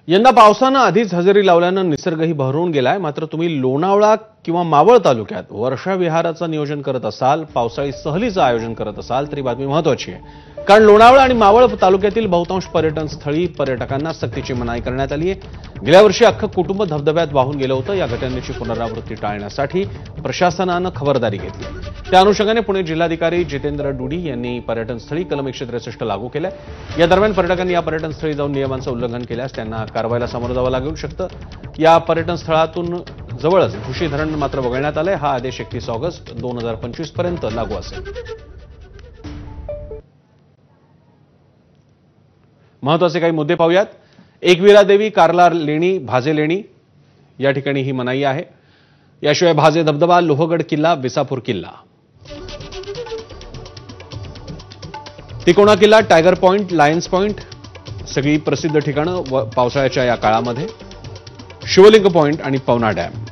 यंदा पावसानं आधीच हजेरी लावल्यानं निसर्गही बहरून गेलाय। मात्र तुम्ही लोणावळा किंवा मावळ तालुक्यात वर्षा विहाराचं नियोजन करत असाल, पावसाळी सहलीचं आयोजन करत असाल तरी बातमी महत्त्वाची आहे। कारण लोणावळा आणि मावळ तालुक्यातील बहुतांश पर्यटन स्थळी पर्यटकांना सक्तीची मनाई करण्यात आली आहे। गेल्या वर्षी अख्खं कुटुंब धबधब्यात वाहून गेलं होतं। या घटनेची पुनरावृत्ती टाळण्यासाठी प्रशासनानं खबरदारी घेतली। त्या अनुषंगाने पुणे जिल्हाधिकारी जितेंद्र डुडी यांनी पर्यटन स्थळी कलम 163 लागू केलंय। या दरम्यान पर्यटकांनी या पर्यटन स्थळी जाऊन नियमांचं उल्लंघन केल्यास त्यांना कारवाईला सामोरं जावं लागू शकतं। या पर्यटन स्थळातून जवळच भुशी धरण मात्र वगळण्यात आलंय। हा आदेश 31 ऑगस्ट 2025 पर्यंत लागू असेल। महत्त्वाचे काही मुद्दे पाहूयात। एकविरा देवी, कार्ला लेणी, भाजे लेणी या ठिकाणी ही मनाई आहे। याशिवाय भाजे धबधबा, लोहगड किल्ला, विसापूर किल्ला, तिकोणा किल्ला, टायगर पॉइंट, लायन्स पॉइंट सगळी प्रसिद्ध ठिकाणं पावसाळ्याच्या या काळामध्ये, शिवलिंग पॉइंट आणि पवना डॅम।